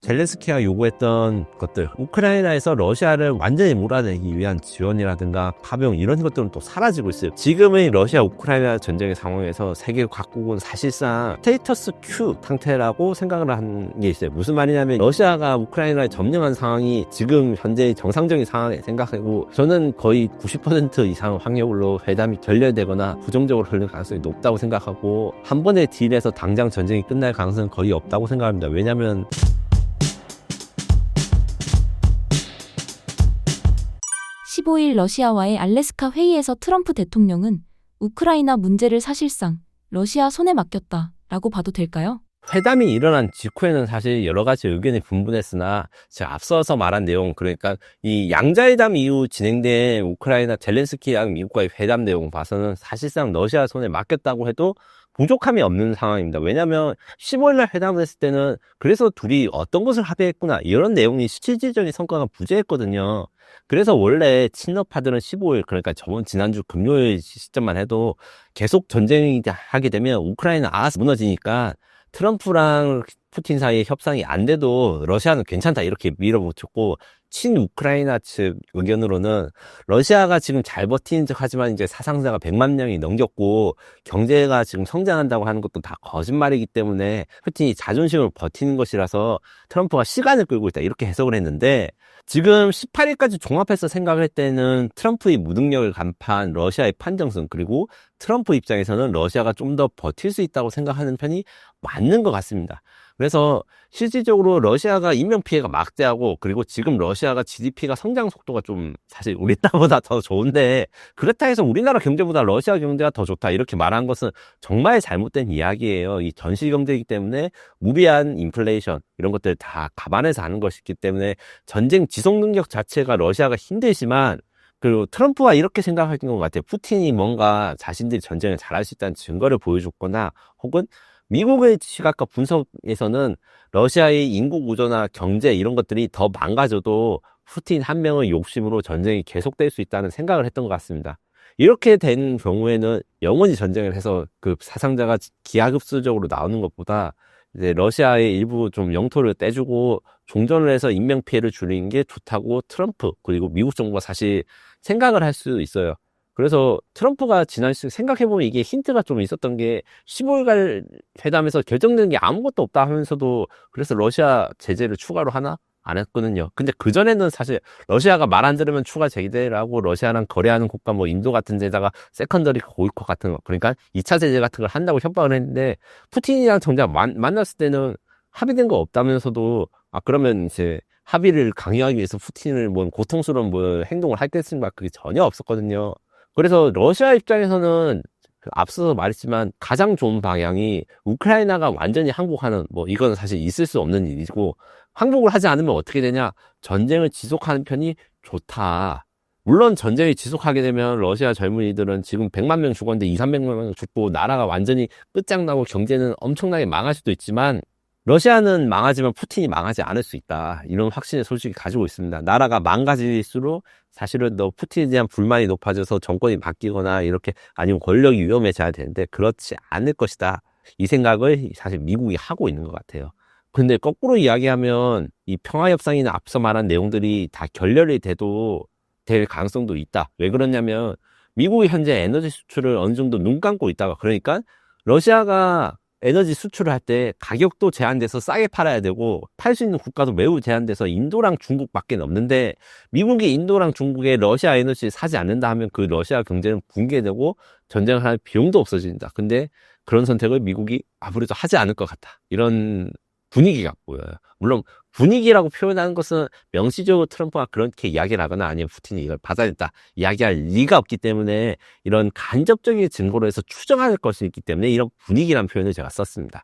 젤렌스키가 요구했던 것들, 우크라이나에서 러시아를 완전히 몰아내기 위한 지원이라든가 파병 이런 것들은 또 사라지고 있어요. 지금의 러시아 우크라이나 전쟁의 상황에서 세계 각국은 사실상 스테이터스 큐 상태라고 생각을 한 게 있어요. 무슨 말이냐면 러시아가 우크라이나를 점령한 상황이 지금 현재 정상적인 상황에 생각하고, 저는 거의 90% 이상 확률로 회담이 결렬되거나 부정적으로 흘릴 가능성이 높다고 생각하고, 한 번의 딜에서 당장 전쟁이 끝날 가능성은 거의 없다고 생각합니다. 왜냐하면 15일 러시아와의 알래스카 회의에서 트럼프 대통령은 우크라이나 문제를 사실상 러시아 손에 맡겼다라고 봐도 될까요? 회담이 일어난 직후에는 사실 여러 가지 의견이 분분했으나, 제가 앞서서 말한 내용, 그러니까 이 양자회담 이후 진행된 우크라이나 젤렌스키랑 미국과의 회담 내용 봐서는 사실상 러시아 손에 맡겼다고 해도 부족함이 없는 상황입니다. 왜냐하면 15일날 회담을 했을 때는 그래서 둘이 어떤 것을 합의했구나 이런 내용이 실질적인 성과가 부재했거든요. 그래서 원래 친러파들은 15일, 그러니까 지난주 금요일 시점만 해도 계속 전쟁이 하게 되면 우크라이나 무너지니까 트럼프랑 푸틴 사이에 협상이 안 돼도 러시아는 괜찮다 이렇게 밀어붙였고, 친우크라이나 측 의견으로는 러시아가 지금 잘 버티는 척 하지만 이제 사상자가 100만 명이 넘겼고 경제가 지금 성장한다고 하는 것도 다 거짓말이기 때문에 푸틴이 자존심을 버티는 것이라서 트럼프가 시간을 끌고 있다 이렇게 해석을 했는데, 지금 18일까지 종합해서 생각할 때는 트럼프의 무능력을 간파한 러시아의 판정성, 그리고 트럼프 입장에서는 러시아가 좀 더 버틸 수 있다고 생각하는 편이 맞는 것 같습니다. 그래서 실질적으로 러시아가 인명피해가 막대하고, 그리고 지금 러시아가 GDP가 성장 속도가 좀 사실 우리 나라보다 더 좋은데, 그렇다 해서 우리나라 경제보다 러시아 경제가 더 좋다 이렇게 말한 것은 정말 잘못된 이야기예요. 이 전시 경제이기 때문에 무리한 인플레이션 이런 것들 다 감안해서 하는 것이기 때문에 전쟁 지속 능력 자체가 러시아가 힘들지만, 그리고 트럼프가 이렇게 생각하는 것 같아요. 푸틴이 뭔가 자신들이 전쟁을 잘할 수 있다는 증거를 보여줬거나, 혹은 미국의 시각과 분석에서는 러시아의 인구 구조나 경제 이런 것들이 더 망가져도 푸틴 한 명의 욕심으로 전쟁이 계속될 수 있다는 생각을 했던 것 같습니다. 이렇게 된 경우에는 영원히 전쟁을 해서 그 사상자가 기하급수적으로 나오는 것보다 이제 러시아의 일부 좀 영토를 떼주고 종전을 해서 인명피해를 줄이는 게 좋다고 트럼프 그리고 미국 정부가 사실 생각을 할 수 있어요. 그래서 트럼프가 지난 시간 생각해보면 이게 힌트가 좀 있었던 게, 15일간 회담에서 결정되는 게 아무것도 없다 하면서도 그래서 러시아 제재를 추가로 하나? 안 했거든요. 근데 그전에는 사실 러시아가 말 안 들으면 추가 제재라고 러시아랑 거래하는 국가 뭐 인도 같은 데다가 세컨더리 보이콧 같은 거, 그러니까 2차 제재 같은 걸 한다고 협박을 했는데, 푸틴이랑 정작 만났을 때는 합의된 거 없다면서도 그러면 이제 합의를 강요하기 위해서 푸틴을 뭐 고통스러운 뭐 행동을 할 때쯤과 그게 전혀 없었거든요. 그래서 러시아 입장에서는 앞서서 말했지만 가장 좋은 방향이 우크라이나가 완전히 항복하는, 뭐 이건 사실 있을 수 없는 일이고, 항복을 하지 않으면 어떻게 되냐, 전쟁을 지속하는 편이 좋다. 물론 전쟁이 지속하게 되면 러시아 젊은이들은 지금 100만 명 죽었는데 2, 300만 명 죽고 나라가 완전히 끝장나고 경제는 엄청나게 망할 수도 있지만, 러시아는 망하지만 푸틴이 망하지 않을 수 있다, 이런 확신을 솔직히 가지고 있습니다. 나라가 망가질수록 사실은 더 푸틴에 대한 불만이 높아져서 정권이 바뀌거나 이렇게, 아니면 권력이 위험해져야 되는데 그렇지 않을 것이다, 이 생각을 사실 미국이 하고 있는 것 같아요. 근데 거꾸로 이야기하면 이 평화협상이나 앞서 말한 내용들이 다 결렬이 돼도 될 가능성도 있다. 왜 그러냐면 미국이 현재 에너지 수출을 어느 정도 눈 감고 있다가, 그러니까 러시아가 에너지 수출을 할 때 가격도 제한돼서 싸게 팔아야 되고 팔 수 있는 국가도 매우 제한돼서 인도랑 중국밖에 없는데, 미국이 인도랑 중국에 러시아 에너지를 사지 않는다 하면 그 러시아 경제는 붕괴되고 전쟁을 할 비용도 없어진다. 근데 그런 선택을 미국이 아무래도 하지 않을 것 같다, 이런 분위기가 보여요. 물론 분위기라고 표현하는 것은 명시적으로 트럼프가 그렇게 이야기를 하거나 아니면 푸틴이 이걸 받아냈다 이야기할 리가 없기 때문에, 이런 간접적인 증거로 해서 추정할 것이 있기 때문에 이런 분위기라는 표현을 제가 썼습니다.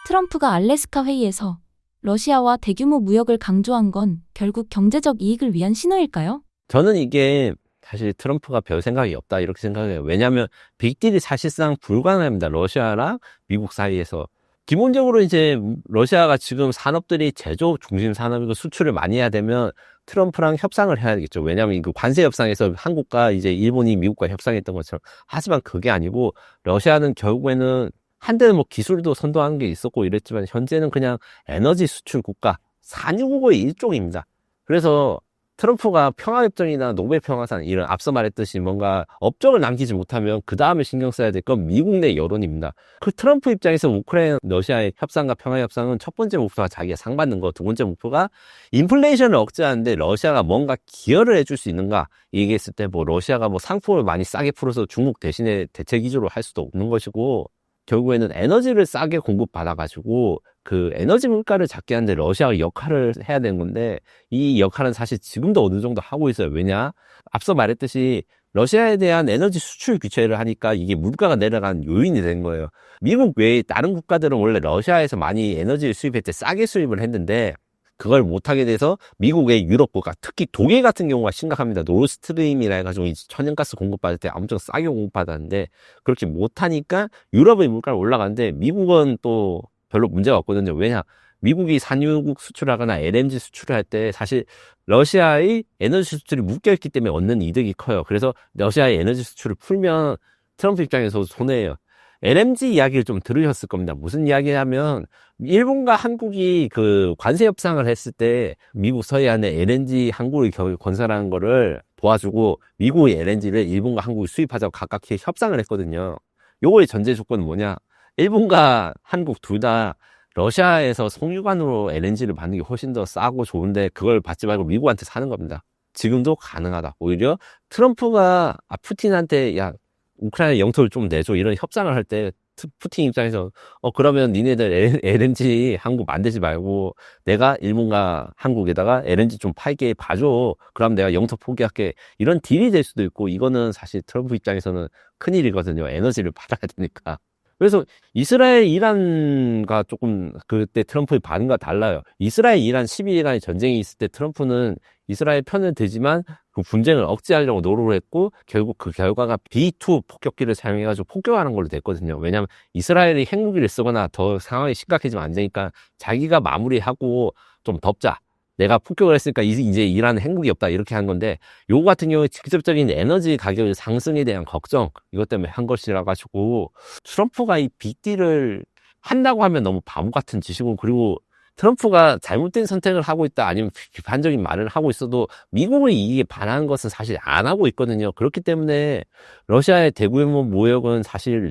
트럼프가 알래스카 회의에서 러시아와 대규모 무역을 강조한 건 결국 경제적 이익을 위한 신호일까요? 저는 이게 사실 트럼프가 별 생각이 없다 이렇게 생각해요. 왜냐하면 빅딜이 사실상 불가능합니다. 러시아랑 미국 사이에서. 기본적으로 이제 러시아가 지금 산업들이 제조업 중심 산업이고 수출을 많이 해야 되면 트럼프랑 협상을 해야 되겠죠. 왜냐하면 그 관세 협상에서 한국과 이제 일본이 미국과 협상했던 것처럼. 하지만 그게 아니고 러시아는 결국에는 한때는 뭐 기술도 선도하는 게 있었고 이랬지만 현재는 그냥 에너지 수출 국가, 산유국의 일종입니다. 그래서 트럼프가 평화협정이나 노벨 평화상 이런 앞서 말했듯이 뭔가 업적을 남기지 못하면 그 다음에 신경 써야 될 건 미국 내 여론입니다. 그 트럼프 입장에서 우크라이나 러시아의 협상과 평화협상은 첫 번째 목표가 자기가 상 받는 거, 두 번째 목표가 인플레이션을 억제하는데 러시아가 뭔가 기여를 해줄 수 있는가 얘기했을 때 뭐 러시아가 뭐 상품을 많이 싸게 풀어서 중국 대신에 대체 기조로 할 수도 없는 것이고, 결국에는 에너지를 싸게 공급받아가지고 그 에너지 물가를 잡게 하는데 러시아가 역할을 해야 되는 건데, 이 역할은 사실 지금도 어느 정도 하고 있어요. 왜냐? 앞서 말했듯이 러시아에 대한 에너지 수출 규제를 하니까 이게 물가가 내려간 요인이 된 거예요. 미국 외에 다른 국가들은 원래 러시아에서 많이 에너지를 수입할 때 싸게 수입을 했는데, 그걸 못하게 돼서 미국의 유럽 국가, 특히 독일 같은 경우가 심각합니다. 노르스트림이라 해가지고 천연가스 공급받을 때 엄청 싸게 공급받았는데, 그렇게 못하니까 유럽의 물가가 올라가는데 미국은 또 별로 문제가 없거든요. 왜냐? 미국이 산유국 수출하거나 LNG 수출을 할 때 사실 러시아의 에너지 수출이 묶여있기 때문에 얻는 이득이 커요. 그래서 러시아의 에너지 수출을 풀면 트럼프 입장에서 손해예요. LNG 이야기를 좀 들으셨을 겁니다. 무슨 이야기냐면, 일본과 한국이 그 관세 협상을 했을 때 미국 서해안에 LNG 항구를 건설하는 거를 도와주고 미국의 LNG를 일본과 한국이 수입하자고 각각 협상을 했거든요. 요거의 전제 조건은 뭐냐? 일본과 한국 둘 다 러시아에서 송유관으로 LNG를 받는 게 훨씬 더 싸고 좋은데 그걸 받지 말고 미국한테 사는 겁니다. 지금도 가능하다. 오히려 트럼프가 푸틴한테 야, 우크라이나 영토를 좀 내줘 이런 협상을 할 때 푸틴 입장에서 그러면 니네들 LNG 한국 만들지 말고 내가 일본과 한국에다가 LNG 좀 팔게 봐줘. 그럼 내가 영토 포기할게. 이런 딜이 될 수도 있고, 이거는 사실 트럼프 입장에서는 큰일이거든요. 에너지를 받아야 되니까. 그래서 이스라엘 이란과 조금 그때 트럼프의 반응과 달라요. 이스라엘 이란 12일간의 전쟁이 있을 때 트럼프는 이스라엘 편을 들지만 그 분쟁을 억제하려고 노력을 했고, 결국 그 결과가 B2 폭격기를 사용해가지고 폭격하는 걸로 됐거든요. 왜냐하면 이스라엘이 핵무기를 쓰거나 더 상황이 심각해지면 안 되니까 자기가 마무리하고 좀 덮자. 내가 폭격을 했으니까 이제 이란은 핵무기 없다 이렇게 한 건데, 요거 같은 경우에 직접적인 에너지 가격 상승에 대한 걱정, 이것 때문에 한 것이라 가지고 트럼프가 이 빅딜을 한다고 하면 너무 바보 같은 짓이고, 그리고 트럼프가 잘못된 선택을 하고 있다 아니면 비판적인 말을 하고 있어도 미국을 이익에 반하는 것은 사실 안 하고 있거든요. 그렇기 때문에 러시아의 대규모 모욕은 사실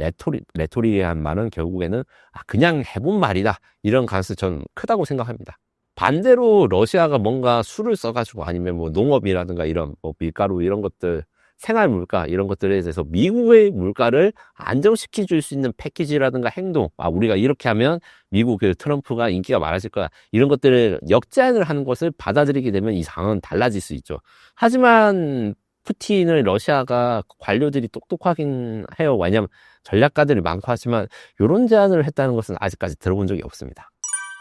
레토릭이란 말은 결국에는 그냥 해본 말이다, 이런 가능성이 저는 크다고 생각합니다. 반대로 러시아가 뭔가 수를 써가지고 아니면 뭐 농업이라든가 이런 뭐 밀가루 이런 것들, 생활 물가 이런 것들에 대해서 미국의 물가를 안정시켜 줄 수 있는 패키지라든가 행동, 우리가 이렇게 하면 미국의 트럼프가 인기가 많아질 거야, 이런 것들을 역제안을 하는 것을 받아들이게 되면 이 상황은 달라질 수 있죠. 하지만 푸틴의 러시아가 관료들이 똑똑하긴 해요. 왜냐하면 전략가들이 많고 하지만 이런 제안을 했다는 것은 아직까지 들어본 적이 없습니다.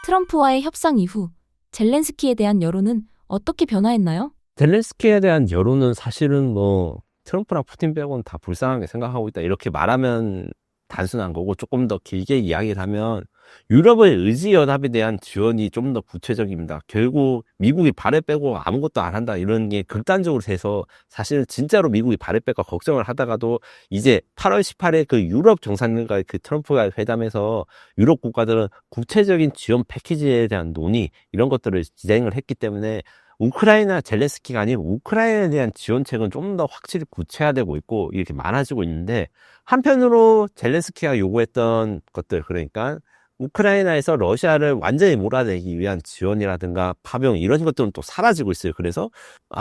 트럼프와의 협상 이후 젤렌스키에 대한 여론은 어떻게 변화했나요? 젤렌스키에 대한 여론은 사실은 뭐 트럼프랑 푸틴 빼고는 다 불쌍하게 생각하고 있다 이렇게 말하면 단순한 거고, 조금 더 길게 이야기를 하면 유럽의 의지연합에 대한 지원이 좀 더 구체적입니다. 결국 미국이 발을 빼고 아무것도 안 한다 이런 게 극단적으로 돼서 사실은 진짜로 미국이 발을 뺄까 걱정을 하다가도 이제 8월 18일 그 유럽 정상들과 그 트럼프가 회담에서 유럽 국가들은 구체적인 지원 패키지에 대한 논의 이런 것들을 진행을 했기 때문에 우크라이나 젤렌스키가 아닌 우크라이나에 대한 지원책은 좀 더 확실히 구체화되고 있고 이렇게 많아지고 있는데, 한편으로 젤렌스키가 요구했던 것들, 그러니까 우크라이나에서 러시아를 완전히 몰아내기 위한 지원이라든가 파병 이런 것들은 또 사라지고 있어요. 그래서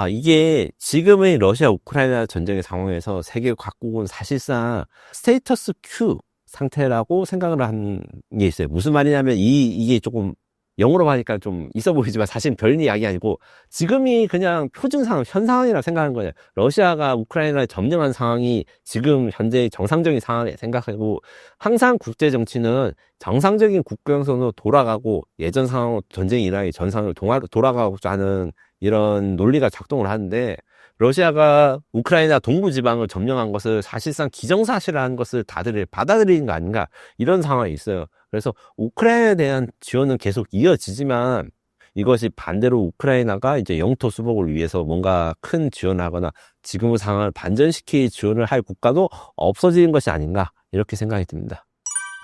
이게 지금의 러시아 우크라이나 전쟁의 상황에서 세계 각국은 사실상 스테이터스 큐 상태라고 생각을 한 게 있어요. 무슨 말이냐면 이게 조금 영어로 하니까 좀 있어 보이지만 사실 별 이야기 아니고, 지금이 그냥 표준 상황, 현 상황이라고 생각하는 거예요. 러시아가 우크라이나를 점령한 상황이 지금 현재 정상적인 상황에 생각하고, 항상 국제 정치는 정상적인 국경선으로 돌아가고 예전 상황으로 전쟁이 일어나기 전 상황으로 돌아가고자 하는 이런 논리가 작동을 하는데, 러시아가 우크라이나 동부 지방을 점령한 것을 사실상 기정사실화한 것을 다들 받아들이는 거 아닌가, 이런 상황이 있어요. 그래서 우크라이나에 대한 지원은 계속 이어지지만 이것이 반대로 우크라이나가 이제 영토 수복을 위해서 뭔가 큰 지원을 하거나 지금의 상황을 반전시킬 지원을 할 국가도 없어지는 것이 아닌가, 이렇게 생각이 듭니다.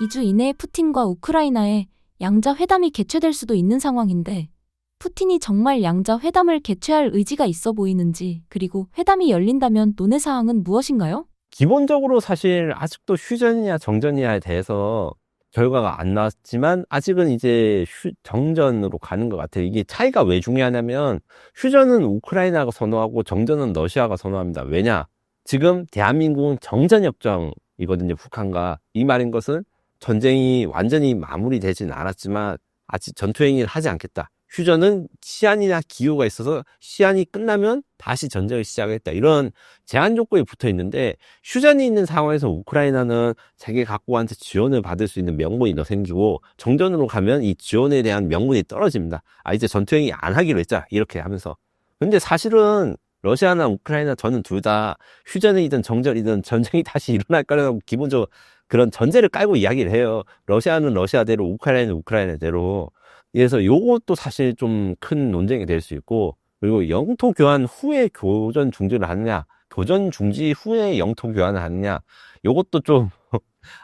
2주 이내에 푸틴과 우크라이나의 양자 회담이 개최될 수도 있는 상황인데 푸틴이 정말 양자 회담을 개최할 의지가 있어 보이는지, 그리고 회담이 열린다면 논의 사항은 무엇인가요? 기본적으로 사실 아직도 휴전이냐 정전이냐에 대해서 결과가 안 나왔지만 아직은 이제 정전으로 가는 것 같아요. 이게 차이가 왜 중요하냐면 휴전은 우크라이나가 선호하고 정전은 러시아가 선호합니다. 왜냐? 지금 대한민국은 정전협정이거든요. 북한과. 이 말인 것은 전쟁이 완전히 마무리되진 않았지만 아직 전투행위를 하지 않겠다. 휴전은 시한이나 기효가 있어서 시한이 끝나면 다시 전쟁을 시작하겠다. 이런 제한 조건이 붙어 있는데 휴전이 있는 상황에서 우크라이나는 자기 각국한테 지원을 받을 수 있는 명분이 더 생기고 정전으로 가면 이 지원에 대한 명분이 떨어집니다. 이제 전투행위 안 하기로 했자. 이렇게 하면서. 근데 사실은 러시아나 우크라이나 저는 둘 다 휴전이든 정전이든 전쟁이 다시 일어날 거라고 기본적으로 그런 전제를 깔고 이야기를 해요. 러시아는 러시아대로, 우크라이나는 우크라이나대로. 그래서 요것도 사실 좀 큰 논쟁이 될 수 있고, 그리고 영토 교환 후에 교전 중지를 하느냐, 교전 중지 후에 영토 교환을 하느냐, 요것도 좀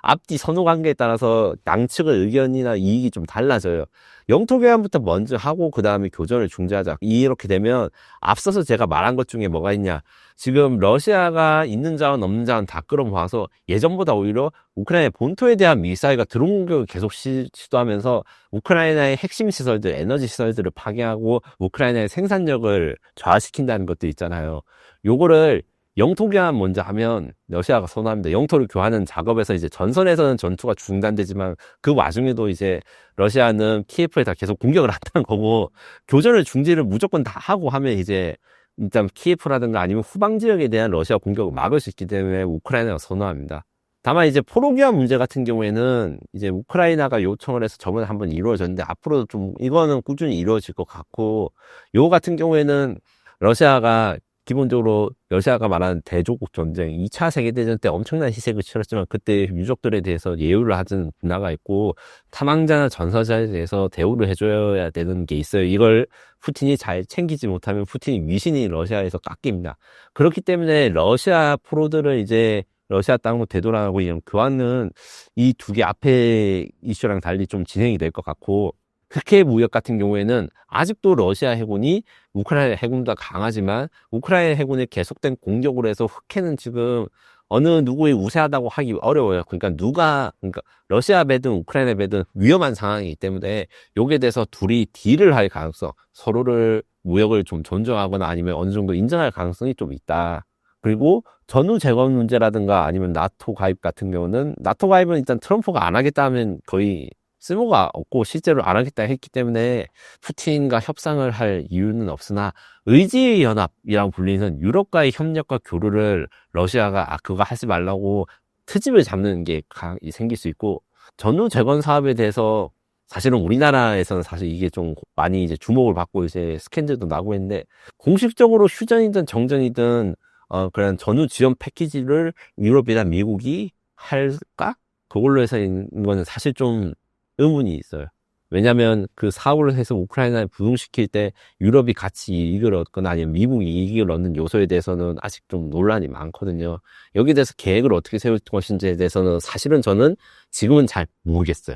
앞뒤 선호 관계에 따라서 양측의 의견이나 이익이 좀 달라져요. 영토 교환부터 먼저 하고 그 다음에 교전을 중지하자. 이렇게 되면 앞서서 제가 말한 것 중에 뭐가 있냐. 지금 러시아가 있는 자원 없는 자원 다 끌어모아서 예전보다 오히려 우크라이나 본토에 대한 미사일과 드론 공격을 계속 시도하면서 우크라이나의 핵심 시설들, 에너지 시설들을 파괴하고 우크라이나의 생산력을 저하시킨다는 것도 있잖아요. 요거를 영토 교환 먼저 하면 러시아가 선호합니다. 영토를 교환하는 작업에서 이제 전선에서는 전투가 중단되지만 그 와중에도 이제 러시아는 키예프에 다 계속 공격을 한다는 거고, 교전을 중지를 무조건 다 하고 하면 이제 일단 키예프라든가 아니면 후방 지역에 대한 러시아 공격을 막을 수 있기 때문에 우크라이나가 선호합니다. 다만 이제 포로 교환 문제 같은 경우에는 이제 우크라이나가 요청을 해서 저번에 한번 이루어졌는데 앞으로도 좀 이거는 꾸준히 이루어질 것 같고, 요 같은 경우에는 기본적으로 러시아가 말하는 대조국 전쟁, 2차 세계대전 때 엄청난 희생을 치렀지만 그때 유족들에 대해서 예우를 하는 문화가 있고 사망자나 전사자에 대해서 대우를 해줘야 되는 게 있어요. 이걸 푸틴이 잘 챙기지 못하면 푸틴이 위신이 러시아에서 깎입니다. 그렇기 때문에 러시아 포로들을 이제 러시아 땅으로 되돌아가고 이런 교환은 이 두 개 앞에 이슈랑 달리 좀 진행이 될 것 같고, 흑해 무역 같은 경우에는 아직도 러시아 해군이 우크라이나 해군보다 강하지만 우크라이나 해군의 계속된 공격으로 해서 흑해는 지금 어느 누구의 우세하다고 하기 어려워요. 그러니까 러시아 배든 우크라이나 배든 위험한 상황이기 때문에 여기에 대해서 둘이 딜을 할 가능성, 서로를 무역을 좀 존중하거나 아니면 어느 정도 인정할 가능성이 좀 있다. 그리고 전후 재건 문제라든가 아니면 나토 가입 같은 경우는, 나토 가입은 일단 트럼프가 안 하겠다 하면 거의 쓸모가 없고 실제로 안 하겠다 했기 때문에 푸틴과 협상을 할 이유는 없으나 의지의 연합이라고 불리는 유럽과의 협력과 교류를 러시아가 그거 하지 말라고 트집을 잡는 게 생길 수 있고, 전후 재건 사업에 대해서 사실은 우리나라에서는 사실 이게 좀 많이 이제 주목을 받고 이제 스캔들도 나고 있는데, 공식적으로 휴전이든 정전이든 그런 전후 지원 패키지를 유럽이나 미국이 할까? 그걸로 해서 있는 거는 사실 좀 의문이 있어요. 왜냐하면 그 사업을 해서 우크라이나에 부흥시킬 때 유럽이 같이 이익을 얻거나 아니면 미국이 이익을 얻는 요소에 대해서는 아직 좀 논란이 많거든요. 여기에 대해서 계획을 어떻게 세울 것인지에 대해서는 사실은 저는 지금은 잘 모르겠어요.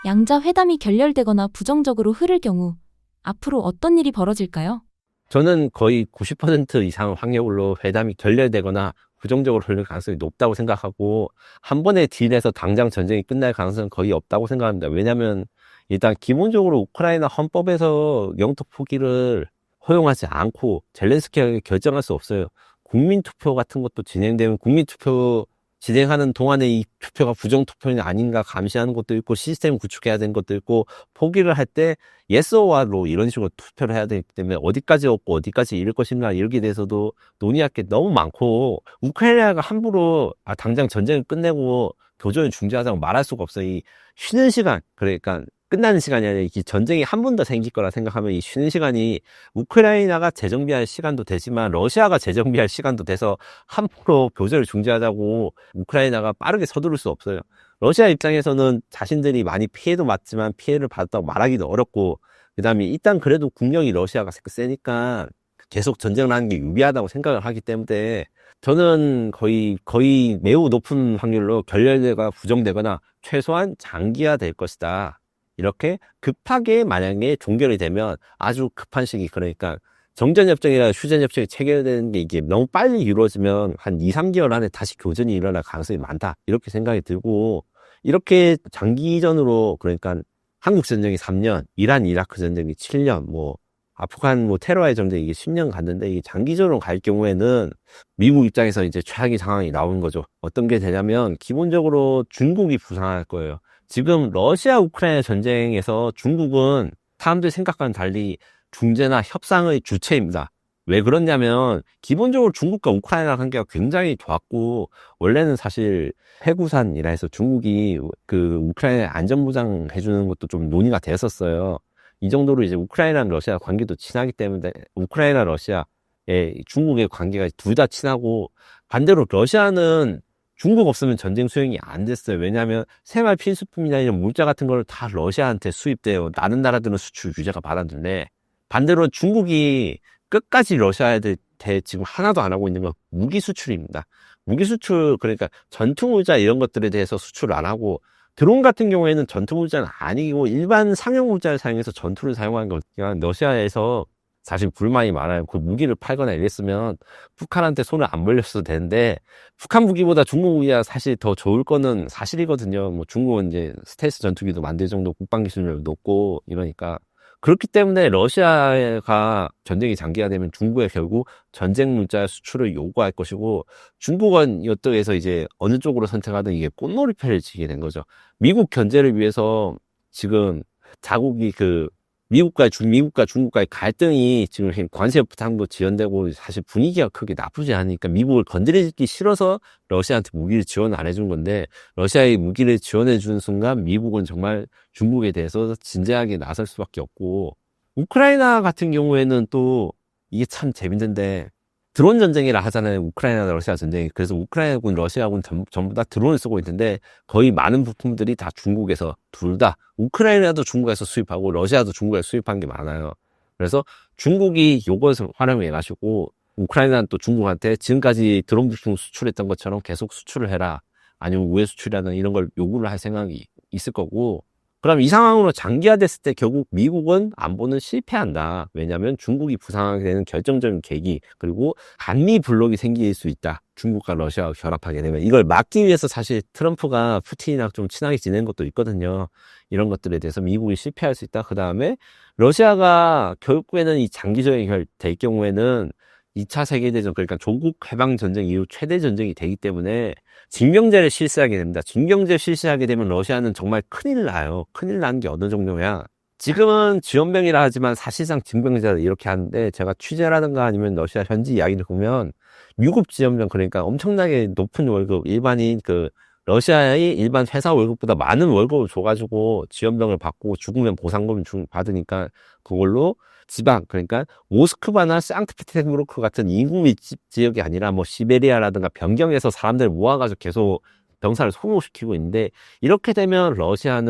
양자 회담이 결렬되거나 부정적으로 흐를 경우 앞으로 어떤 일이 벌어질까요? 저는 거의 90% 이상 확률로 회담이 결렬되거나 부정적으로 흘릴 가능성이 높다고 생각하고, 한 번에 딜해서 당장 전쟁이 끝날 가능성은 거의 없다고 생각합니다. 왜냐하면 일단 기본적으로 우크라이나 헌법에서 영토 포기를 허용하지 않고 젤렌스키가 결정할 수 없어요. 국민투표 같은 것도 진행되면 국민투표 진행하는 동안에 이 투표가 부정투표는 아닌가 감시하는 것도 있고 시스템 구축해야 되는 것도 있고, 포기를 할 때 yes or no 이런 식으로 투표를 해야 되기 때문에 어디까지 얻고 어디까지 잃을 것인가 여기에 대해서도 논의할 게 너무 많고, 우크라이나가 함부로 당장 전쟁을 끝내고 교전을 중지하자고 말할 수가 없어요. 이 쉬는 시간, 그러니까 끝나는 시간이 아니라 이 전쟁이 한 번 더 생길 거라 생각하면 이 쉬는 시간이 우크라이나가 재정비할 시간도 되지만 러시아가 재정비할 시간도 돼서 함부로 교전을 중지하자고 우크라이나가 빠르게 서두를 수 없어요. 러시아 입장에서는 자신들이 많이 피해도 맞지만 피해를 받았다고 말하기도 어렵고, 그 다음에 일단 그래도 국력이 러시아가 세니까 계속 전쟁을 하는 게 유리하다고 생각을 하기 때문에 저는 거의 매우 높은 확률로 결렬되거나 부정되거나 최소한 장기화 될 것이다. 이렇게 급하게 만약에 종결이 되면 아주 급한 시기, 그러니까 정전협정이나 휴전협정이 체결되는 게 이게 너무 빨리 이루어지면 한 2, 3개월 안에 다시 교전이 일어날 가능성이 많다. 이렇게 생각이 들고, 이렇게 장기전으로, 그러니까 한국 전쟁이 3년, 이란 이라크 전쟁이 7년, 뭐 아프간 뭐 테러의 전쟁이 이게 10년 갔는데, 이게 장기전으로 갈 경우에는 미국 입장에서 이제 최악의 상황이 나오는 거죠. 어떤 게 되냐면 기본적으로 중국이 부상할 거예요. 지금 러시아 우크라이나 전쟁에서 중국은 사람들이 생각과는 달리 중재나 협상의 주체입니다. 왜 그러냐면 기본적으로 중국과 우크라이나 관계가 굉장히 좋았고, 원래는 사실 해구산이라 해서 중국이 그 우크라이나 안전보장 해주는 것도 좀 논의가 됐었어요. 이 정도로 이제 우크라이나랑 러시아 관계도 친하기 때문에 우크라이나 러시아의 중국의 관계가 둘 다 친하고, 반대로 러시아는 중국 없으면 전쟁 수행이 안 됐어요. 왜냐하면 생활 필수품이나 이런 물자 같은 걸 다 러시아한테 수입돼요. 다른 나라들은 수출 규제가 받았는데, 반대로 중국이 끝까지 러시아한테 지금 하나도 안 하고 있는 건 무기 수출입니다. 무기 수출, 그러니까 전투물자 이런 것들에 대해서 수출을 안 하고, 드론 같은 경우에는 전투물자는 아니고 일반 상용물자를 사용해서 전투를 사용하는 거, 그냥 러시아에서 사실 불만이 많아요. 그 무기를 팔거나 이랬으면 북한한테 손을 안 벌렸어도 되는데, 북한 무기보다 중국 무기가 사실 더 좋을 거는 사실이거든요. 뭐 중국은 이제 스텔스 전투기도 만들 정도 국방 기술력이 높고 이러니까. 그렇기 때문에 러시아가 전쟁이 장기화되면 중국에 결국 전쟁 물자 수출을 요구할 것이고, 중국은 이쪽에서 이제 어느 쪽으로 선택하든 이게 꽃놀이패를 치게 된 거죠. 미국 견제를 위해서 지금 자국이 미국과 중국과의 갈등이 지금 관세 부담도 지연되고, 사실 분위기가 크게 나쁘지 않으니까 미국을 건드리기 싫어서 러시아한테 무기를 지원 안 해준 건데, 러시아의 무기를 지원해 주는 순간 미국은 정말 중국에 대해서 진지하게 나설 수밖에 없고, 우크라이나 같은 경우에는 또 이게 참 재밌는데, 드론 전쟁이라 하잖아요. 우크라이나 러시아 전쟁이. 그래서 우크라이나군 러시아군 전부 다 드론을 쓰고 있는데, 거의 많은 부품들이 다 중국에서, 둘 다 우크라이나도 중국에서 수입하고 러시아도 중국에서 수입한 게 많아요. 그래서 중국이 요것을 활용해 가지고 우크라이나는 또 중국한테 지금까지 드론 부품 수출했던 것처럼 계속 수출을 해라, 아니면 우회 수출이라든 이런 걸 요구를 할 생각이 있을 거고, 그럼 이 상황으로 장기화됐을 때 결국 미국은 안보는 실패한다. 왜냐하면 중국이 부상하게 되는 결정적인 계기, 그리고 한미 블록이 생길 수 있다. 중국과 러시아가 결합하게 되면. 이걸 막기 위해서 사실 트럼프가 푸틴이랑 좀 친하게 지낸 것도 있거든요. 이런 것들에 대해서 미국이 실패할 수 있다. 그 다음에 러시아가 결국에는 이 장기전이 될 경우에는 2차 세계대전, 그러니까 조국 해방전쟁 이후 최대 전쟁이 되기 때문에 징병제를 실시하게 됩니다. 징병제를 실시하게 되면 러시아는 정말 큰일 나요. 큰일 나는 게 어느 정도냐. 지금은 지원병이라 하지만 사실상 징병제를 이렇게 하는데, 제가 취재라든가 아니면 러시아 현지 이야기를 보면 미국 지원병, 그러니까 엄청나게 높은 월급, 일반인 러시아의 일반 회사 월급보다 많은 월급을 줘가지고 지원병을 받고 죽으면 보상금을 받으니까 그걸로 지방, 그러니까 모스크바나 상트페테르부르크 같은 인구 밀집 지역이 아니라 뭐 시베리아라든가 변경해서 사람들 모아가지고 계속 병사를 소모시키고 있는데, 이렇게 되면 러시아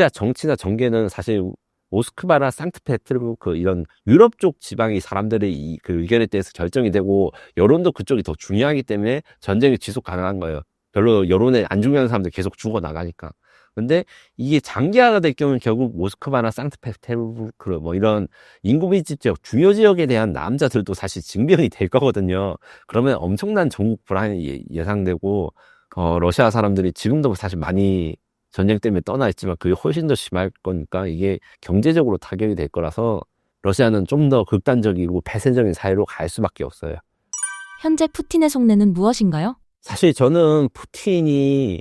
정치나 정계는 사실 모스크바나 상트페테르부르크 이런 유럽 쪽 지방이 사람들의 그 의견에 대해서 결정이 되고, 여론도 그쪽이 더 중요하기 때문에 전쟁이 지속 가능한 거예요. 별로 여론에 안 중요한 사람들 계속 죽어나가니까. 근데 이게 장기화가 될 경우는 결국 모스크바나 상트페테르부르크 뭐 이런 인구 밀집 지역, 주요 지역에 대한 남자들도 사실 징병이 될 거거든요. 그러면 엄청난 전국 불안이 예상되고, 러시아 사람들이 지금도 사실 많이 전쟁 때문에 떠나 있지만 그게 훨씬 더 심할 거니까 이게 경제적으로 타격이 될 거라서 러시아는 좀 더 극단적이고 폐쇄적인 사회로 갈 수밖에 없어요. 현재 푸틴의 속내는 무엇인가요? 사실 저는 푸틴이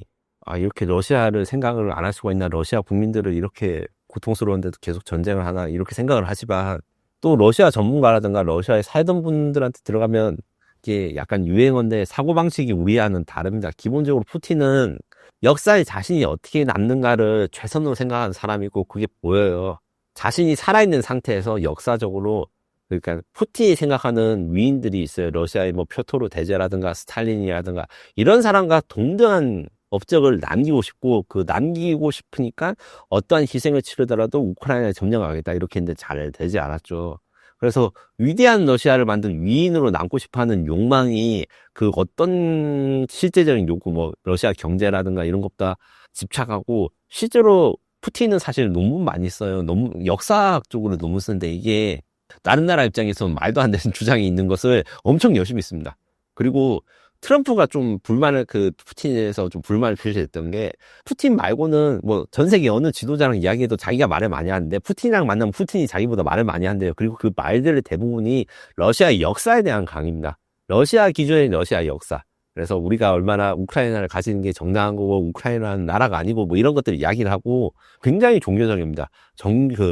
이렇게 러시아를 생각을 안 할 수가 있나, 러시아 국민들을 이렇게 고통스러운데도 계속 전쟁을 하나, 이렇게 생각을 하지만, 또 러시아 전문가라든가 러시아에 살던 분들한테 들어가면 이게 약간 유행어인데 사고방식이 우리와는 다릅니다. 기본적으로 푸틴은 역사에 자신이 어떻게 남는가를 최선으로 생각하는 사람이고, 그게 보여요. 자신이 살아있는 상태에서 역사적으로, 그러니까 푸틴이 생각하는 위인들이 있어요. 러시아의 뭐 표토르 대제라든가 스탈린이라든가 이런 사람과 동등한 업적을 남기고 싶고, 그 남기고 싶으니까 어떠한 희생을 치르더라도 우크라이나에 점령하겠다 이렇게 했는데 잘 되지 않았죠. 그래서 위대한 러시아를 만든 위인으로 남고 싶어하는 욕망이 그 어떤 실제적인 요구, 뭐 러시아 경제라든가 이런 것보다 집착하고, 실제로 푸틴은 사실 논문 많이 써요. 역사학적으로 논문 쓰는데 이게 다른 나라 입장에서는 말도 안 되는 주장이 있는 것을 엄청 열심히 씁니다. 그리고 트럼프가 좀 푸틴에서 좀 불만을 표시했던 게, 푸틴 말고는 뭐 전 세계 어느 지도자랑 이야기해도 자기가 말을 많이 하는데, 푸틴이랑 만나면 푸틴이 자기보다 말을 많이 한대요. 그리고 그 말들의 대부분이 러시아의 역사에 대한 강의입니다. 러시아 기준의 러시아 역사. 그래서 우리가 얼마나 우크라이나를 가지는 게 정당한 거고, 우크라이나는 나라가 아니고, 뭐 이런 것들을 이야기를 하고, 굉장히 종교적입니다.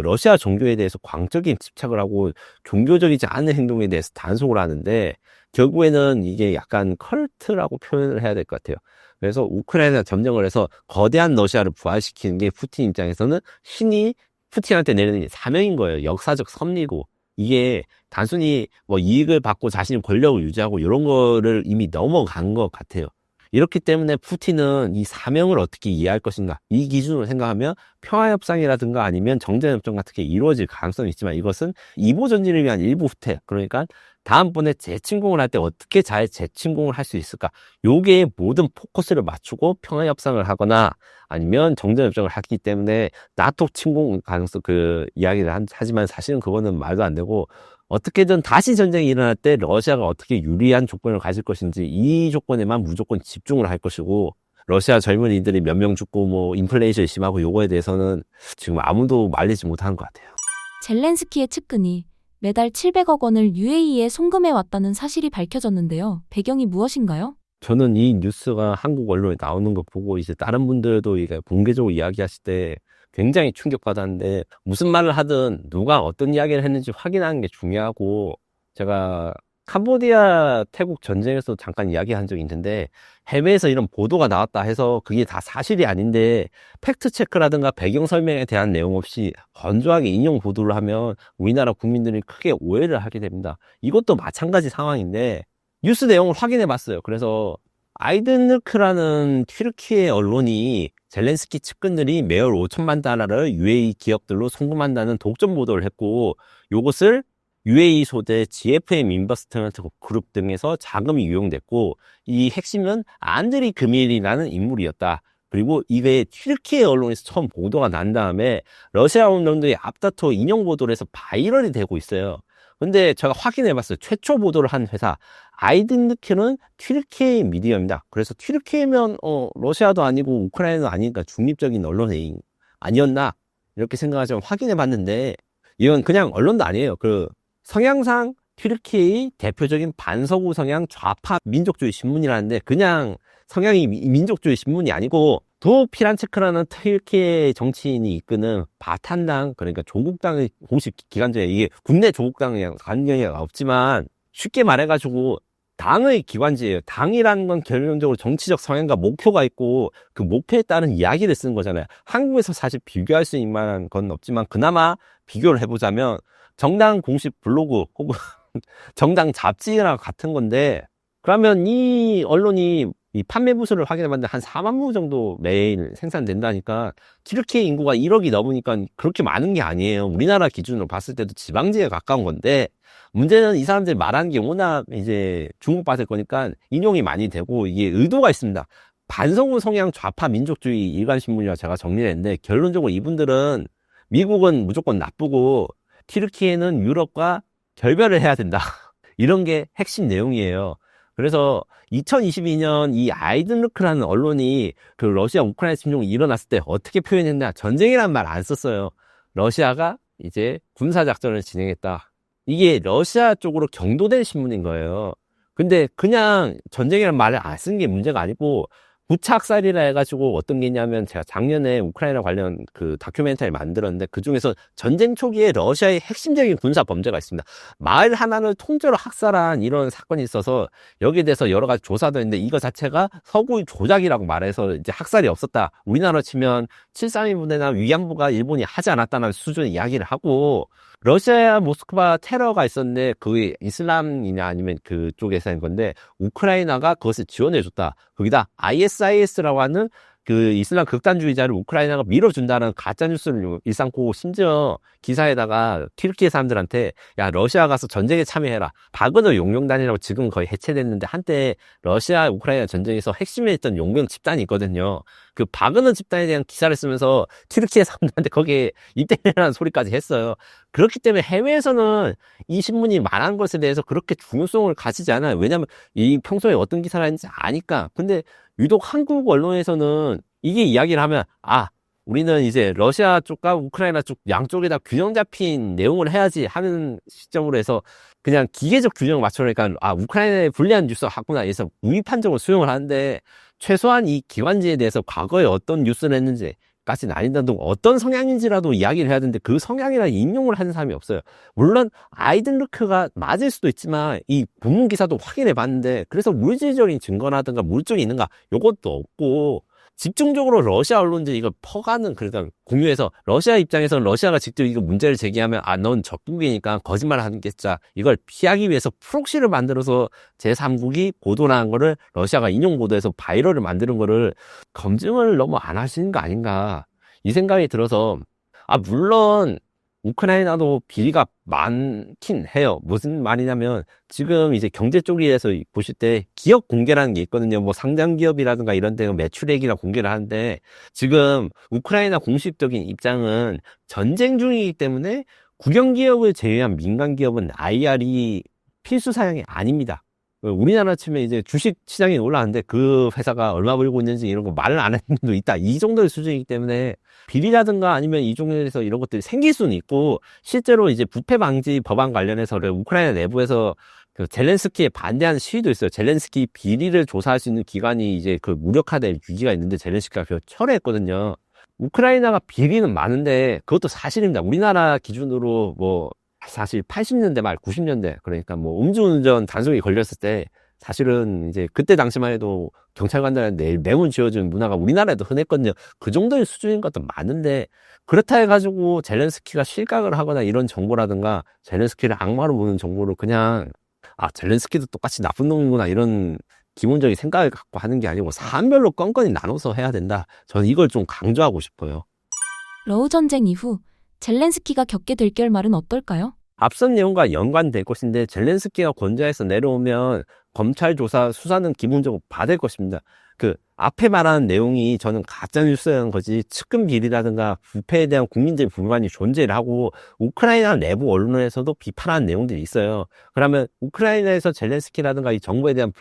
러시아 종교에 대해서 광적인 집착을 하고, 종교적이지 않은 행동에 대해서 단속을 하는데, 결국에는 이게 약간 컬트라고 표현을 해야 될 것 같아요. 그래서 우크라이나 점령을 해서 거대한 러시아를 부활시키는 게 푸틴 입장에서는 신이 푸틴한테 내리는 사명인 거예요. 역사적 섭리고. 이게 단순히 뭐 이익을 받고 자신의 권력을 유지하고 이런 거를 이미 넘어간 것 같아요. 이렇기 때문에 푸틴은 이 사명을 어떻게 이해할 것인가, 이 기준으로 생각하면 평화협상이라든가 아니면 정전협정 같은 게 이루어질 가능성이 있지만, 이것은 이보 전진을 위한 일부 후퇴, 그러니까 다음번에 재침공을 할 때 어떻게 잘 재침공을 할 수 있을까, 요게 모든 포커스를 맞추고 평화협상을 하거나 아니면 정전협정을 하기 때문에 나토 침공 가능성 이야기를 하지만, 사실은 그거는 말도 안 되고, 어떻게든 다시 전쟁이 일어날 때 러시아가 어떻게 유리한 조건을 가질 것인지, 이 조건에만 무조건 집중을 할 것이고, 러시아 젊은이들이 몇 명 죽고 뭐 인플레이션이 심하고 요거에 대해서는 지금 아무도 말리지 못하는 것 같아요. 젤렌스키의 측근이 매달 700억 원을 UAE에 송금해 왔다는 사실이 밝혀졌는데요. 배경이 무엇인가요? 저는 이 뉴스가 한국 언론에 나오는 거 보고 이제 다른 분들도 이게 공개적으로 이야기하실 때 굉장히 충격받았는데, 무슨 말을 하든 누가 어떤 이야기를 했는지 확인하는 게 중요하고, 제가 캄보디아 태국 전쟁에서 잠깐 이야기한 적이 있는데, 해외에서 이런 보도가 나왔다 해서 그게 다 사실이 아닌데 팩트 체크라든가 배경 설명에 대한 내용 없이 건조하게 인용 보도를 하면 우리나라 국민들이 크게 오해를 하게 됩니다. 이것도 마찬가지 상황인데 뉴스 내용을 확인해 봤어요. 그래서 아이든르크라는 튀르키예 언론이 젤렌스키 측근들이 매월 5천만 달러를 UAE 기업들로 송금한다는 독점 보도를 했고, 요것을 UAE 소재 GFM 인버스트먼트 그룹 등에서 자금이 유용됐고, 이 핵심은 안드리 그밀이라는 인물이었다. 그리고 이게 튀르키예 언론에서 처음 보도가 난 다음에 러시아 언론들이 앞다퉈 인용 보도를 해서 바이럴이 되고 있어요. 근데 제가 확인해 봤어요. 최초 보도를 한 회사 아이든르크는 튀르키예 미디어입니다. 그래서 튀르키예면 러시아도 아니고 우크라이나도 아니니까 중립적인 언론이 아니었나 이렇게 생각하지만, 확인해 봤는데 이건 그냥 언론도 아니에요. 성향상 튀르키예의 대표적인 반서구 성향 좌파 민족주의 신문이라는데, 그냥 성향이 민족주의 신문이 아니고 도피란체크라는 튀르키예 정치인이 이끄는 바탄당, 그러니까 조국당의 공식 기관지에, 이게 국내 조국당이랑 관계가 없지만 쉽게 말해가지고 당의 기관지예요. 당이라는 건 결론적으로 정치적 성향과 목표가 있고 그 목표에 따른 이야기를 쓰는 거잖아요. 한국에서 사실 비교할 수 있는 만한 건 없지만, 그나마 비교를 해보자면 정당 공식 블로그 혹은 정당 잡지랑 같은 건데, 그러면 이 언론이 이 판매 부수를 확인해봤는데 한 4만 부 정도 매일 생산된다니까, 튀르키예 인구가 1억이 넘으니까 그렇게 많은 게 아니에요. 우리나라 기준으로 봤을 때도 지방지에 가까운 건데, 문제는 이 사람들이 말하는 게 워낙 이제 주목받을 거니까 인용이 많이 되고, 이게 의도가 있습니다. 반성우 성향 좌파 민족주의 일간신문이라 제가 정리를 했는데, 결론적으로 이분들은 미국은 무조건 나쁘고 튀르키예는 유럽과 결별을 해야 된다. 이런 게 핵심 내용이에요. 그래서 2022년 이 아이든르크라는 언론이 러시아 우크라이나 침공이 일어났을 때 어떻게 표현했냐, 전쟁이란 말 안 썼어요. 러시아가 이제 군사작전을 진행했다. 이게 러시아 쪽으로 경도된 신문인 거예요. 근데 그냥 전쟁이란 말을 안 쓴 게 문제가 아니고, 부차학살이라 해가지고 어떤 게 있냐면, 제가 작년에 우크라이나 관련 다큐멘터리를 만들었는데, 그 중에서 전쟁 초기에 러시아의 핵심적인 군사 범죄가 있습니다. 마을 하나를 통째로 학살한 이런 사건이 있어서 여기에 대해서 여러 가지 조사도 했는데, 이거 자체가 서구의 조작이라고 말해서 이제 학살이 없었다. 우리나라로 치면 732 부대나 위안부가 일본이 하지 않았다는 수준의 이야기를 하고, 러시아 모스크바 테러가 있었는데 그게 이슬람이냐 아니면 그쪽에서 한 건데, 우크라이나가 그것을 지원해줬다. 거기다 ISIS라고 하는 그 이슬람 극단주의자를 우크라이나가 밀어준다는 가짜 뉴스를 일삼고 심지어 기사에다가 튀르키예 사람들한테 야 러시아 가서 전쟁에 참여해라. 바그너 용병단이라고 지금 거의 해체됐는데 한때 러시아 우크라이나 전쟁에서 핵심에 있던 용병 집단이 있거든요. 그 바그너 집단에 대한 기사를 쓰면서 튀르키예 사람들한테 거기에 입대라는 소리까지 했어요. 그렇기 때문에 해외에서는 이 신문이 말한 것에 대해서 그렇게 중요성을 가지지 않아요. 왜냐하면 이 평소에 어떤 기사를 했는지 아니까. 근데 유독 한국 언론에서는 이게 이야기를 하면 우리는 이제 러시아 쪽과 우크라이나 쪽 양쪽에다 균형 잡힌 내용을 해야지 하는 시점으로 해서 그냥 기계적 균형을 맞추니까 우크라이나에 불리한 뉴스가 하구나 해서 무비판적으로 수용을 하는데 최소한 이 기관지에 대해서 과거에 어떤 뉴스를 했는지 까지는 아니더라도 어떤 성향인지라도 이야기를 해야 되는데 그 성향이나 인용을 하는 사람이 없어요. 물론 아이든르크가 맞을 수도 있지만 이 본문 기사도 확인해 봤는데 그래서 물질적인 증거라든가 물증이 있는가 요것도 없고 집중적으로 러시아 언론들이 이걸 퍼가는 그러니까 공유해서 러시아 입장에서는 러시아가 직접 이거 문제를 제기하면 넌 적국이니까 거짓말 하겠자 이걸 피하기 위해서 프록시를 만들어서 제3국이 보도를 한 거를 러시아가 인용 보도해서 바이럴을 만드는 거를 검증을 너무 안 하시는 거 아닌가 이 생각이 들어서 물론 우크라이나도 비리가 많긴 해요. 무슨 말이냐면 지금 이제 경제 쪽에서 보실 때 기업 공개라는 게 있거든요. 뭐 상장 기업이라든가 이런 데 매출액이나 공개를 하는데 지금 우크라이나 공식적인 입장은 전쟁 중이기 때문에 국영 기업을 제외한 민간 기업은 IR이 필수 사양이 아닙니다. 우리나라 치면 이제 주식 시장에 올라왔는데 그 회사가 얼마 벌고 있는지 이런 거 말을 안 하는 분도 있다. 이 정도의 수준이기 때문에 비리라든가 아니면 이 종류에서 이런 것들이 생길 수는 있고 실제로 이제 부패 방지 법안 관련해서 우크라이나 내부에서 그 젤렌스키에 반대하는 시위도 있어요. 젤렌스키 비리를 조사할 수 있는 기관이 이제 그 무력화될 위기가 있는데 젤렌스키가 그걸 철회했거든요. 우크라이나가 비리는 많은데 그것도 사실입니다. 우리나라 기준으로 뭐 사실 80년대 말 90년대 그러니까 뭐 음주운전 단속이 걸렸을 때 사실은 이제 그때 당시만 해도 경찰관들한테 매문 지어주는 문화가 우리나라에도 흔했거든요. 그 정도의 수준인 것도 많은데 그렇다 해가지고 젤렌스키가 실각을 하거나 이런 정보라든가 젤렌스키를 악마로 보는 정보를 그냥 젤렌스키도 똑같이 나쁜 놈이구나 이런 기본적인 생각을 갖고 하는 게 아니고 사안별로 건건히 나눠서 해야 된다. 저는 이걸 좀 강조하고 싶어요. 러우 전쟁 이후 젤렌스키가 겪게 될 결말은 어떨까요? 앞선 내용과 연관될 것인데 젤렌스키가 권좌에서 내려오면 검찰 조사 수사는 기본적으로 받을 것입니다. 그 앞에 말한 내용이 저는 가짜뉴스라는 거지 측근 비리라든가 부패에 대한 국민들의 불만이 존재를 하고 우크라이나 내부 언론에서도 비판하는 내용들이 있어요. 그러면 우크라이나에서 젤렌스키라든가 이 정부에 대한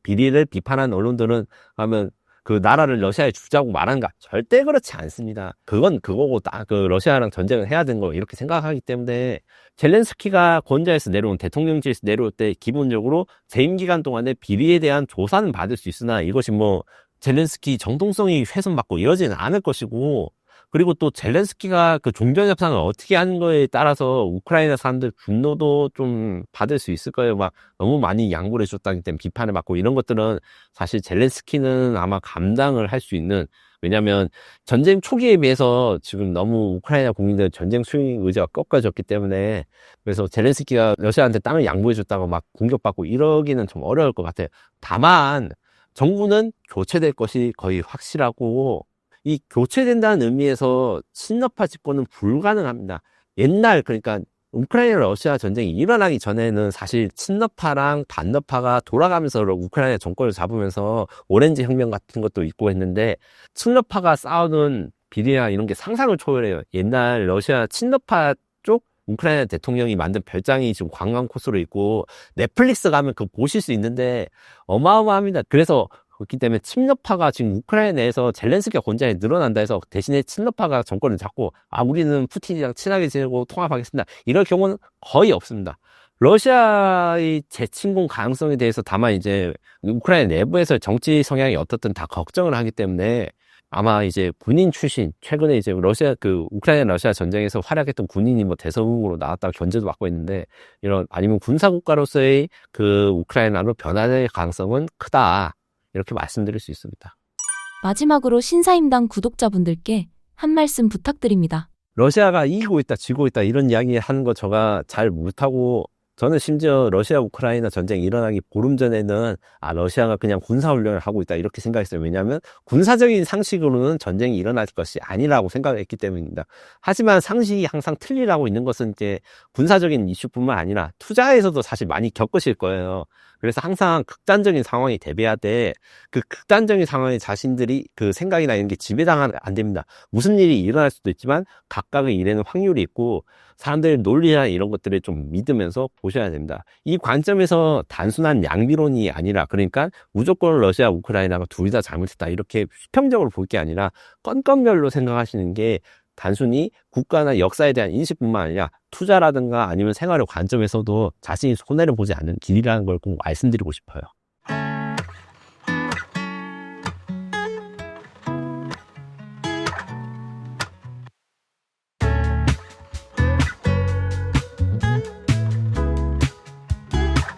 비리를 비판하는 언론들은 하면 그 나라를 러시아에 주자고 말한가? 절대 그렇지 않습니다. 그건 그거고 그 러시아랑 전쟁을 해야 되는 거 이렇게 생각하기 때문에 젤렌스키가 권좌에서 내려온 대통령실에서 내려올 때 기본적으로 재임 기간 동안에 비리에 대한 조사는 받을 수 있으나 이것이 뭐 젤렌스키 정통성이 훼손받고 이러지는 않을 것이고 그리고 또 젤렌스키가 그 종전 협상을 어떻게 하는 거에 따라서 우크라이나 사람들 분노도 좀 받을 수 있을 거예요. 막 너무 많이 양보를 해줬다기 때문에 비판을 받고 이런 것들은 사실 젤렌스키는 아마 감당을 할 수 있는 왜냐하면 전쟁 초기에 비해서 지금 너무 우크라이나 국민들 전쟁 수행 의지가 꺾어졌기 때문에 그래서 젤렌스키가 러시아한테 땅을 양보해줬다고 막 공격받고 이러기는 좀 어려울 것 같아요. 다만 정부는 교체될 것이 거의 확실하고 이 교체된다는 의미에서 친러파 집권은 불가능합니다. 옛날 그러니까 우크라이나 러시아 전쟁이 일어나기 전에는 사실 친러파랑 반러파가 돌아가면서 우크라이나 정권을 잡으면서 오렌지 혁명 같은 것도 있고 했는데 친러파가 싸우는 비리나 이런 게 상상을 초월해요. 옛날 러시아 친러파 쪽 우크라이나 대통령이 만든 별장이 지금 관광 코스로 있고 넷플릭스 가면 그거 보실 수 있는데 어마어마합니다. 그래서 그렇기 때문에 친러파가 지금 우크라이나 내에서 젤렌스키가 권좌에 늘어난다 해서 대신에 친러파가 정권을 잡고 우리는 푸틴이랑 친하게 지내고 통합하겠습니다. 이럴 경우는 거의 없습니다. 러시아의 재침공 가능성에 대해서 다만 이제 우크라이나 내부에서 정치 성향이 어떻든 다 걱정을 하기 때문에 아마 이제 군인 출신 최근에 이제 우크라이나 러시아 전쟁에서 활약했던 군인이 뭐 대서국으로 나왔다가 견제도 받고 있는데 이런 아니면 군사 국가로서의 그 우크라이나로 변화될 가능성은 크다. 이렇게 말씀드릴 수 있습니다. 마지막으로 신사임당 구독자분들께 한 말씀 부탁드립니다. 러시아가 이기고 있다, 지고 있다 이런 이야기 하는 거 제가 잘 못하고 저는 심지어 러시아 우크라이나 전쟁이 일어나기 보름 전에는 러시아가 그냥 군사훈련을 하고 있다 이렇게 생각했어요. 왜냐하면 군사적인 상식으로는 전쟁이 일어날 것이 아니라고 생각했기 때문입니다. 하지만 상식이 항상 틀리라고 있는 것은 이제 군사적인 이슈뿐만 아니라 투자에서도 사실 많이 겪으실 거예요. 그래서 항상 극단적인 상황이 대비하되 그 극단적인 상황에 자신들이 그 생각이나 이런 게 지배당하면 안 됩니다. 무슨 일이 일어날 수도 있지만 각각의 일에는 확률이 있고 사람들의 논리나 이런 것들을 좀 믿으면서 보셔야 됩니다. 이 관점에서 단순한 양비론이 아니라 그러니까 무조건 러시아, 우크라이나가 둘 다 잘못했다 이렇게 수평적으로 볼 게 아니라 건건별로 생각하시는 게 단순히 국가나 역사에 대한 인식뿐만 아니라 투자라든가 아니면 생활의 관점에서도 자신이 손해를 보지 않는 길이라는 걸 꼭 말씀드리고 싶어요.